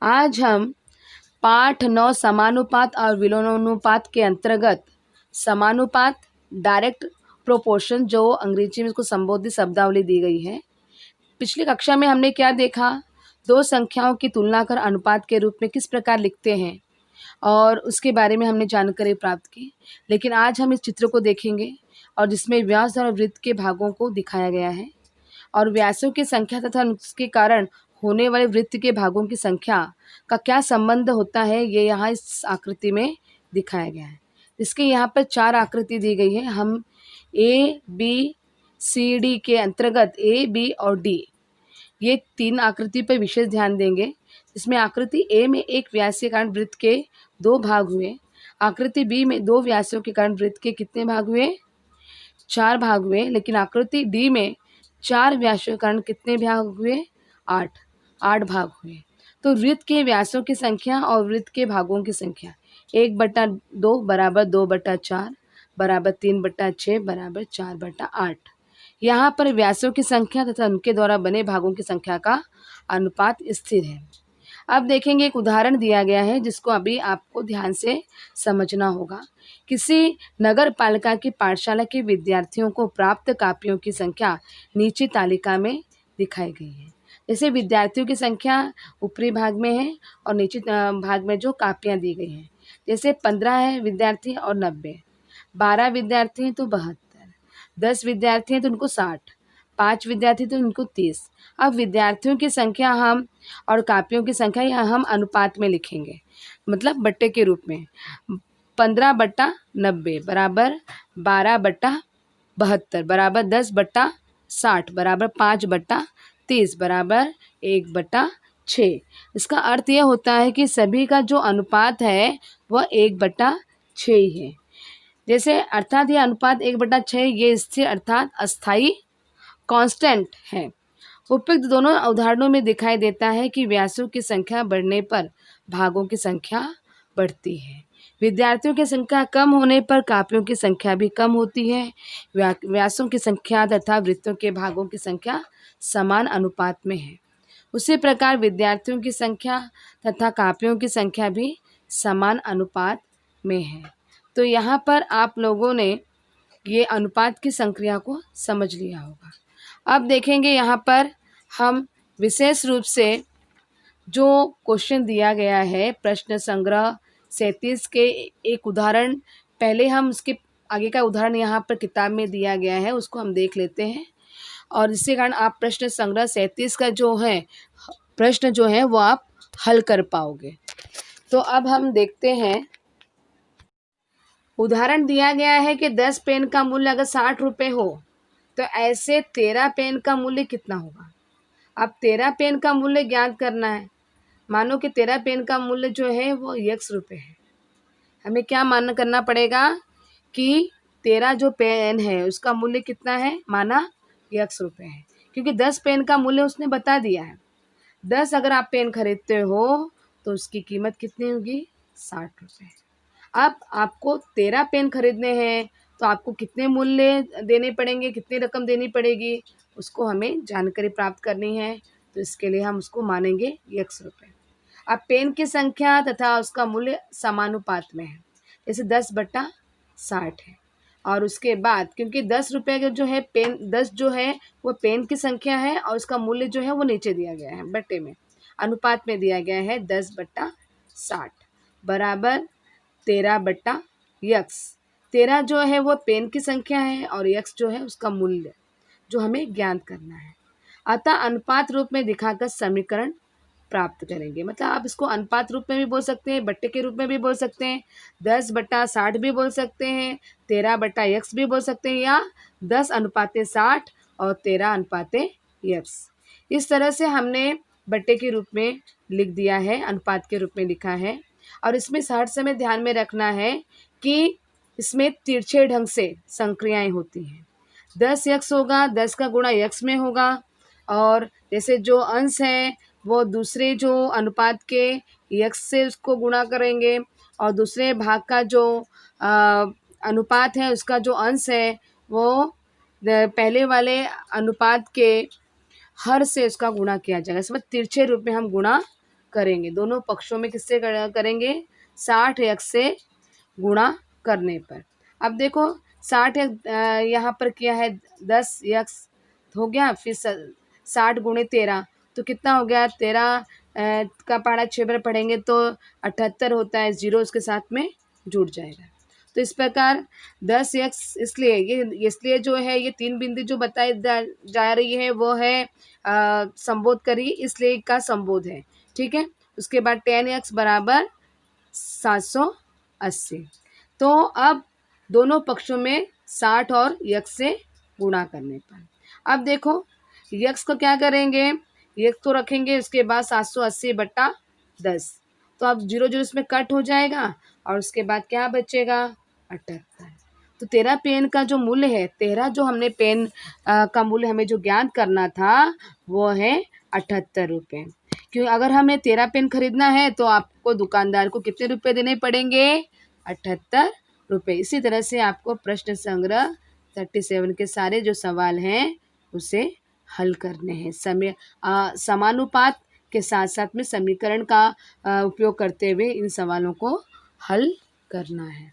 आज हम पाठ 9 समानुपात और विलोमानुपात के अंतर्गत समानुपात डायरेक्ट प्रोपोर्शन, जो अंग्रेजी में इसको संबोधित शब्दावली दी गई है। पिछली कक्षा में हमने क्या देखा, दो संख्याओं की तुलना कर अनुपात के रूप में किस प्रकार लिखते हैं और उसके बारे में हमने जानकारी प्राप्त की। लेकिन आज हम इस चित्र को देखेंगे और जिसमें व्यास और वृत्त के भागों को दिखाया गया है और व्यासों की संख्या तथा उसके कारण होने वाले वृत्त के भागों की संख्या का क्या संबंध होता है, ये यहाँ इस आकृति में दिखाया गया है। इसके यहाँ पर 4 आकृति दी गई है। हम ए बी सी डी के अंतर्गत ए बी और डी ये 3 आकृति पर विशेष ध्यान देंगे। इसमें आकृति ए में एक व्यास के कारण वृत्त के 2 भाग हुए। आकृति बी में 2 व्यासों के कारण वृत्त के कितने भाग हुए? 4 भाग हुए। लेकिन आकृति डी में 4 व्यासों के कारण कितने भाग हुए? 8 भाग हुए। तो वृत्त के व्यासों की संख्या और वृत्त के भागों की संख्या 1/2 बराबर 2/4 बराबर 3/6 बराबर 4/8। यहाँ पर व्यासों की संख्या तथा उनके द्वारा बने भागों की संख्या का अनुपात स्थिर है। अब देखेंगे, एक उदाहरण दिया गया है जिसको अभी आपको ध्यान से समझना होगा। किसी नगर पालिका की पाठशाला के विद्यार्थियों को प्राप्त कापियों की संख्या नीचे तालिका में दिखाई गई है। जैसे विद्यार्थियों की संख्या ऊपरी भाग में है और नीचे भाग में जो कापियाँ दी गई हैं, जैसे 15 है विद्यार्थी और 90, 12 विद्यार्थी हैं तो 72, 10 विद्यार्थी हैं तो उनको 60, 5 विद्यार्थी तो उनको 30। अब विद्यार्थियों की संख्या हम और कापियों की संख्या यह हम अनुपात में लिखेंगे, मतलब बट्टे के रूप में। 15/90 बराबर 12/72 बराबर 10/60 बराबर 5/30 बराबर 1/6। इसका अर्थ यह होता है कि सभी का जो अनुपात है वह 1/6 ही है। जैसे अर्थात यह अनुपात 1/6 ये स्थिर अर्थात अस्थाई कांस्टेंट है। उपयुक्त दोनों उदाहरणों में दिखाई देता है कि व्यासों की संख्या बढ़ने पर भागों की संख्या बढ़ती है। विद्यार्थियों की संख्या कम होने पर कापियों की संख्या भी कम होती है। व्यासों की संख्या तथा वृत्तों के भागों की संख्या समान अनुपात में है। उसी प्रकार विद्यार्थियों की संख्या तथा कापियों की संख्या भी समान अनुपात में है। तो यहाँ पर आप लोगों ने ये अनुपात की संक्रिया को समझ लिया होगा। अब देखेंगे यहाँ पर हम विशेष रूप से जो क्वेश्चन दिया गया है प्रश्न संग्रह 37 के एक उदाहरण, पहले हम उसके आगे का उदाहरण यहाँ पर किताब में दिया गया है उसको हम देख लेते हैं और इसके कारण आप प्रश्न संग्रह 37 का जो है प्रश्न जो है वो आप हल कर पाओगे। तो अब हम देखते हैं, उदाहरण दिया गया है कि 10 पेन का मूल्य अगर 60 रुपये हो तो ऐसे 13 पेन का मूल्य कितना होगा। अब 13 पेन का मूल्य ज्ञात करना है। मानो कि 13 पेन का मूल्य जो है वो x रुपये है। हमें क्या मान करना पड़ेगा कि 13 जो पेन है उसका मूल्य कितना है, माना x रुपये है, क्योंकि 10 पेन का मूल्य उसने बता दिया है। 10 अगर आप पेन खरीदते हो तो उसकी कीमत कितनी होगी, 60 रुपये। अब आपको 13 पेन खरीदने हैं तो आपको कितने मूल्य देने पड़ेंगे, कितनी रकम देनी पड़ेगी, उसको हमें जानकारी प्राप्त करनी है। तो इसके लिए हम उसको मानेंगे x रुपये। अब पेन की संख्या तथा उसका मूल्य समानुपात में है, जैसे 10/60 है। और उसके बाद क्योंकि 10 रुपये का जो है पेन 10 जो है वो पेन की संख्या है और उसका मूल्य जो है वो नीचे दिया गया है, बट्टे में अनुपात में दिया गया है 10/60 बराबर 13/x। 13 जो है वो पेन की संख्या है और x जो है उसका मूल्य जो हमें ज्ञात करना है। अतः अनुपात रूप में दिखाकर समीकरण प्राप्त करेंगे। मतलब आप इसको अनुपात रूप में भी बोल सकते हैं, बट्टे के रूप में भी बोल सकते हैं, 10/60 भी बोल सकते हैं, 13/x भी बोल सकते हैं, या 10:60 और 13:x। इस तरह से हमने बट्टे के रूप में लिख दिया है, अनुपात के रूप में लिखा है। और इसमें हर समय ध्यान में रखना है कि इसमें तिरछे ढंग से संक्रियाएं होती हैं। 10x होगा, 10 का गुणा x में होगा, और जैसे जो अंश है वो दूसरे जो अनुपात के x से उसको गुणा करेंगे और दूसरे भाग का जो अनुपात है उसका जो अंश है वो पहले वाले अनुपात के हर से उसका गुणा किया जाएगा। इस बार तिरछे रूप में हम गुणा करेंगे, दोनों पक्षों में किससे करेंगे 60x से गुणा करने पर। अब देखो 60x यहाँ पर किया है 10x हो गया, फिर 60 गुणे 13 तो कितना हो गया 13 का पहाड़ा 6 बार पढ़ेंगे तो 78 होता है, 0 उसके साथ में जुड़ जाएगा। तो इस प्रकार 10x इसलिए जो है ये 3 बिंदु जो बताई जा रही है वो है संबोध करी इसलिए का संबोध है, ठीक है। उसके बाद 10x बराबर 780। तो अब दोनों पक्षों में 60 और यक्स से गुणा करने पर अब देखो यक्स को क्या करेंगे, यक्स को रखेंगे उसके बाद 780 बट्टा 10 तो अब 0 0 इसमें कट हो जाएगा और उसके बाद क्या बचेगा 78। तो 13 पेन का जो मूल्य है 13 जो हमने पेन का मूल्य हमें जो ज्ञात करना था वो है 78 रुपये। क्योंकि अगर हमें 13 पेन खरीदना है तो आपको दुकानदार को कितने रुपए देने पड़ेंगे 78 रुपये। इसी तरह से आपको प्रश्न संग्रह 37 के सारे जो सवाल हैं उसे हल करने हैं। समानुपात के साथ साथ में समीकरण का उपयोग करते हुए इन सवालों को हल करना है।